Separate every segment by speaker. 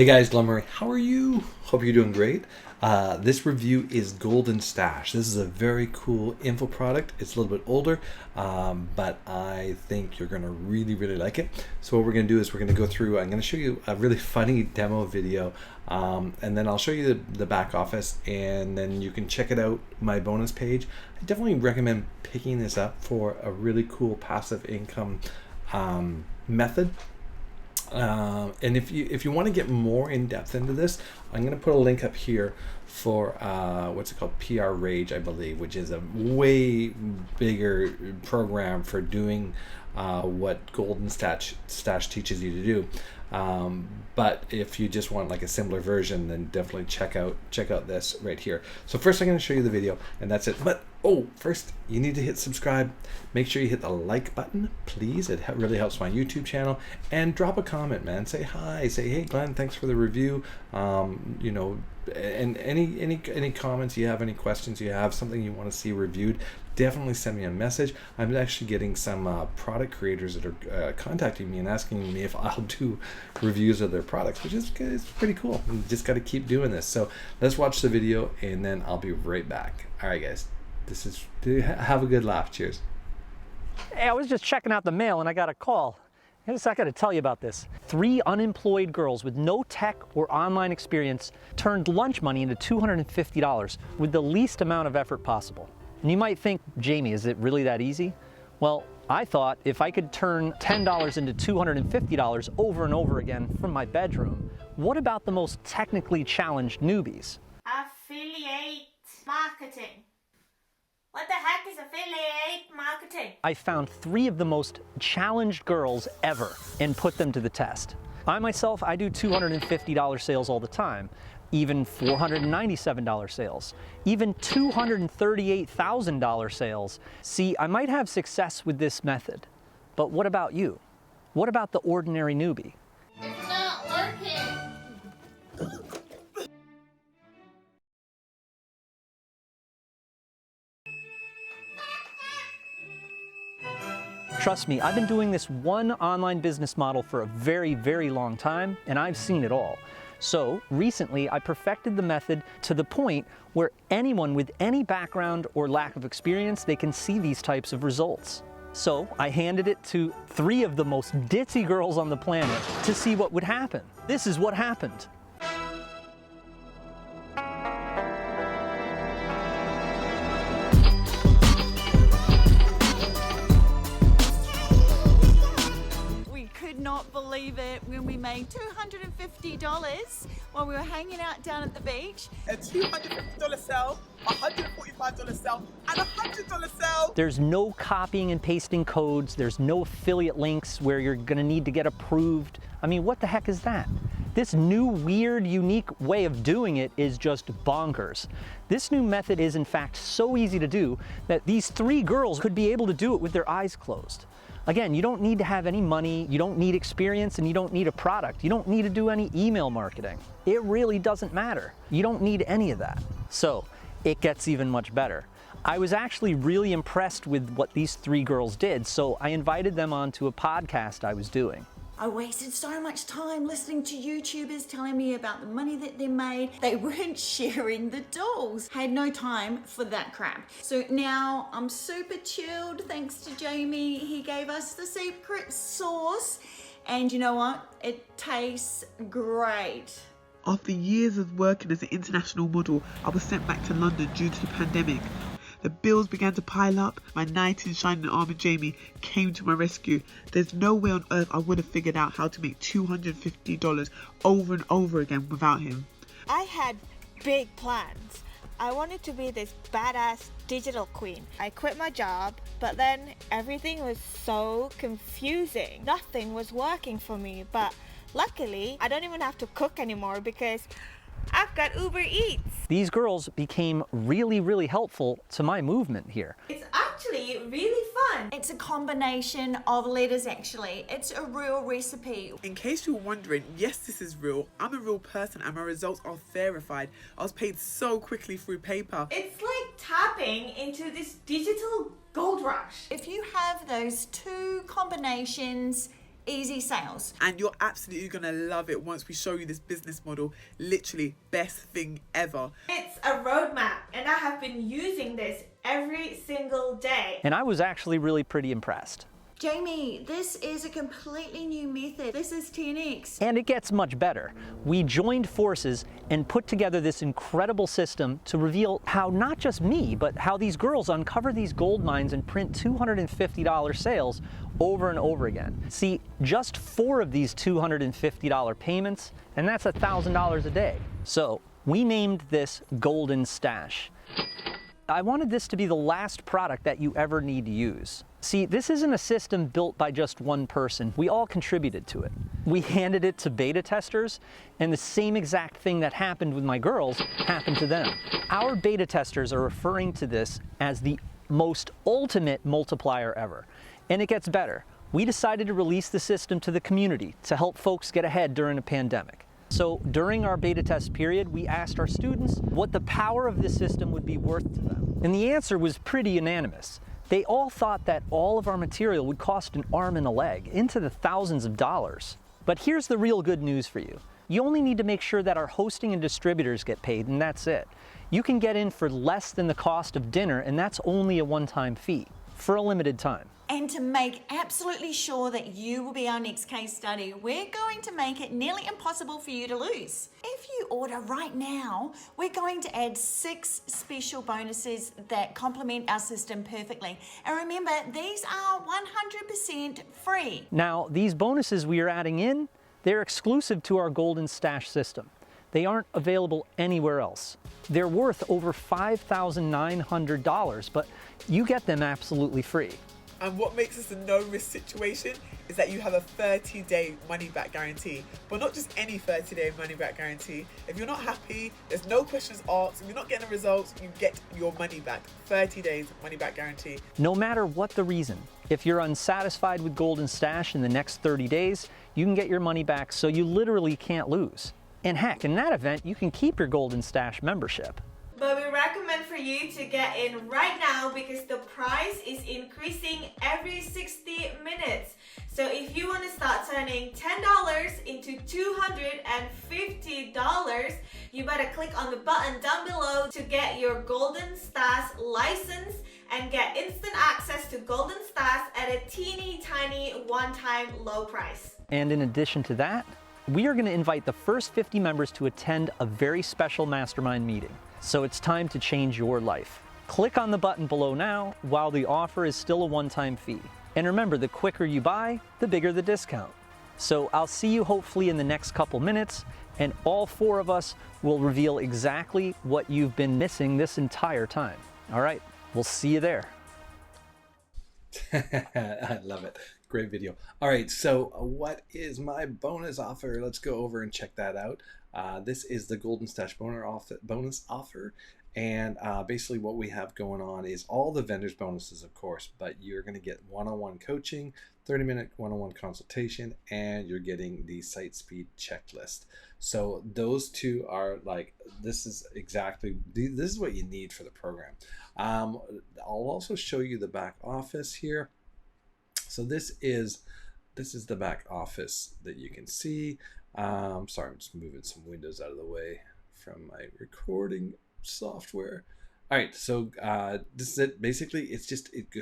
Speaker 1: Hey guys, Glen, how are you? Hope you're doing great. This review is Golden Stash. This is a very cool info product. It's a little bit older, but I think you're going to really like it. So what we're going to do is we're going to go through, I'm going to show you a really funny demo video, and then I'll show you the back office, and then you can check it out, my bonus page. I definitely recommend picking this up for a really cool passive income method. And if you want to get more in depth into this, I'm going to put a link up here for what's it called, PR Rage, I believe, which is a way bigger program for doing what Golden Stash teaches you to do. But if you just want like a simpler version, then definitely check out this right here. So first I'm going to show you the video, and that's it. But first you need to hit subscribe. Make sure you hit the like button, please. It really helps my YouTube channel. And drop a comment, man. Say hi. Say, hey Glenn, thanks for the review. You know, and any comments you have, any questions you have, something you want to see reviewed, definitely send me a message. I'm actually getting some product creators that are contacting me and asking me if I'll do reviews of their products, which is good. It's pretty cool. You just got to keep doing this. So let's watch the video, and then I'll be right back. All right, guys. Have a good laugh. Cheers.
Speaker 2: Hey, I was just checking out the mail and I got a call. I got to tell you about this. 3 unemployed girls with no tech or online experience turned lunch money into $250 with the least amount of effort possible. And you might think, Jamie, is it really that easy? Well, I thought if I could turn $10 into $250 over and over again from my bedroom, what about the most technically challenged newbies?
Speaker 3: Affiliate marketing. What the heck is affiliate marketing?
Speaker 2: I found 3 of the most challenged girls ever and put them to the test. I myself, I do $250 sales all the time, even $497 sales, even $238,000 sales. See, I might have success with this method, but what about you? What about the ordinary newbie?
Speaker 3: It's not working.
Speaker 2: Trust me, I've been doing this one online business model for a very long time, and I've seen it all. So recently, I perfected the method to the point where anyone with any background or lack of experience, they can see these types of results. So I handed it to 3 of the most ditzy girls on the planet to see what would happen. This is what happened.
Speaker 4: Not believe it when we made $250 while we were hanging out down at the beach.
Speaker 5: A $250 sale, a $145 sale, and a $100 sale.
Speaker 2: There's no copying and pasting codes. There's no affiliate links where you're gonna need to get approved. I mean, what the heck is that? This new, weird, unique way of doing it is just bonkers. This new method is in fact so easy to do that these 3 girls could be able to do it with their eyes closed. Again, you don't need to have any money, you don't need experience, and you don't need a product. You don't need to do any email marketing. It really doesn't matter. You don't need any of that. So, it gets even much better. I was actually really impressed with what these 3 girls did, so I invited them onto a podcast I was doing.
Speaker 4: I wasted so much time listening to YouTubers telling me about the money that they made. They weren't sharing the dolls. I had no time for that crap. So now I'm super chilled thanks to Jamie. He gave us the secret sauce. And you know what? It tastes great.
Speaker 5: After years of working as an international model, I was sent back to London due to the pandemic. The bills began to pile up. My knight in shining armor Jamie came to my rescue. There's no way on earth I would have figured out how to make $250 over and over again without him.
Speaker 6: I had big plans. I wanted to be this badass digital queen. I quit my job, but then everything was so confusing. Nothing was working for me, but luckily I don't even have to cook anymore because I've got Uber Eats.
Speaker 2: These girls became really helpful to my movement here.
Speaker 4: It's actually really fun. It's a combination of letters actually. It's a real recipe.
Speaker 5: In case you're wondering, yes, this is real. I'm a real person and my results are verified. I was paid so quickly through PayPal.
Speaker 3: It's like tapping into this digital gold rush.
Speaker 4: If you have those 2 combinations, easy sales.
Speaker 5: And you're absolutely going to love it once we show you this business model. Literally best thing ever.
Speaker 3: It's a roadmap, and I have been using this every single day.
Speaker 2: And I was actually really pretty impressed.
Speaker 4: Jamie, this is a completely new method. This is 10x.
Speaker 2: And it gets much better. We joined forces and put together this incredible system to reveal how not just me, but how these girls uncover these gold mines and print $250 sales over and over again. See, just 4 of these $250 payments, and that's $1,000 a day. So we named this Golden Stash. I wanted this to be the last product that you ever need to use. See, this isn't a system built by just one person. We all contributed to it. We handed it to beta testers, and the same exact thing that happened with my girls happened to them. Our beta testers are referring to this as the most ultimate multiplier ever. And it gets better. We decided to release the system to the community to help folks get ahead during a pandemic. So during our beta test period, we asked our students what the power of this system would be worth to them. And the answer was pretty unanimous. They all thought that all of our material would cost an arm and a leg, into the thousands of dollars. But here's the real good news for you. You only need to make sure that our hosting and distributors get paid, and that's it. You can get in for less than the cost of dinner, and that's only a one-time fee for a limited time.
Speaker 4: And to make absolutely sure that you will be our next case study, we're going to make it nearly impossible for you to lose. If you order right now, we're going to add 6 special bonuses that complement our system perfectly. And remember, these are 100% free.
Speaker 2: Now, these bonuses we are adding in, they're exclusive to our Golden Stash system. They aren't available anywhere else. They're worth over $5,900, but you get them absolutely free.
Speaker 5: And what makes this a no-risk situation is that you have a 30-day money-back guarantee. But not just any 30-day money-back guarantee. If you're not happy, there's no questions asked. If you're not getting the results, you get your money back. 30 days money-back guarantee.
Speaker 2: No matter what the reason, if you're unsatisfied with Golden Stash in the next 30 days, you can get your money back, so you literally can't lose. And heck, in that event, you can keep your Golden Stash membership.
Speaker 3: But we recommend for you to get in right now because the price is increasing every 60 minutes. So if you want to start turning $10 into $250, you better click on the button down below to get your Golden Stash license and get instant access to Golden Stash at a teeny tiny one-time low price.
Speaker 2: And in addition to that, we are going to invite the first 50 members to attend a very special mastermind meeting. So it's time to change your life. Click on the button below now while the offer is still a one-time fee. And remember, the quicker you buy, the bigger the discount. So I'll see you hopefully in the next couple minutes, and all 4 of us will reveal exactly what you've been missing this entire time. All right, we'll see you there.
Speaker 1: I love it. Great video. All right, so what is my bonus offer? Let's go over and check that out. This is the Golden Stash bonus offer. And basically what we have going on is all the vendors bonuses, of course, but you're going to get one-on-one coaching, 30-minute one-on-one consultation, and you're getting the site speed checklist. So those 2 are like, this is what you need for the program. I'll also show you the back office here. So this is the back office that you can see. Sorry, I'm just moving some windows out of the way from my recording software. All right, so this is it. Basically, it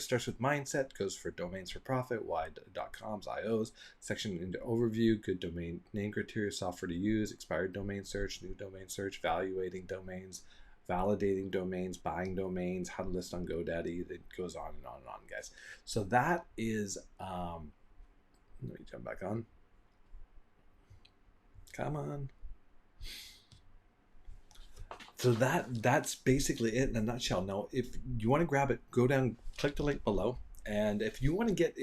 Speaker 1: starts with mindset, goes for domains for profit, why.coms, IOs, section into overview, good domain name criteria, software to use, expired domain search, new domain search, evaluating domains, validating domains, buying domains, how to list on GoDaddy. It goes on and on and on, guys. So that is, let me jump back on. Come on. So that's basically it in a nutshell. Now, if you want to grab it, go down, click the link below. And if you want to get,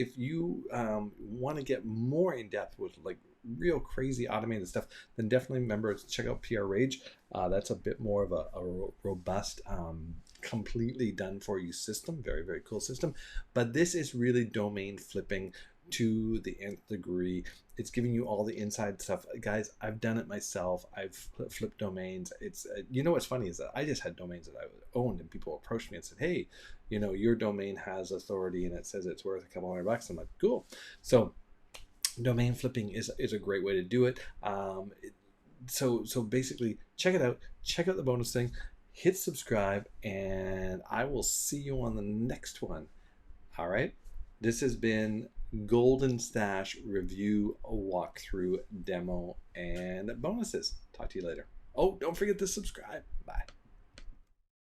Speaker 1: more in depth with like real crazy automated stuff, then definitely remember to check out PR Rage. That's a bit more of a robust, completely done for you system. Very, very cool system. But this is really domain flipping to the nth degree. It's giving you all the inside stuff. Guys, I've done it myself. I've flipped domains. It's you know what's funny is that I just had domains that I owned, and people approached me and said, hey, your domain has authority and it says it's worth a couple $100. I'm like, cool. So domain flipping is a great way to do it. So basically, check it out. Check out the bonus thing. Hit subscribe, and I will see you on the next one. All right. This has been Golden Stash review, walkthrough, demo, and bonuses. Talk to you later. Oh, don't forget to subscribe. Bye.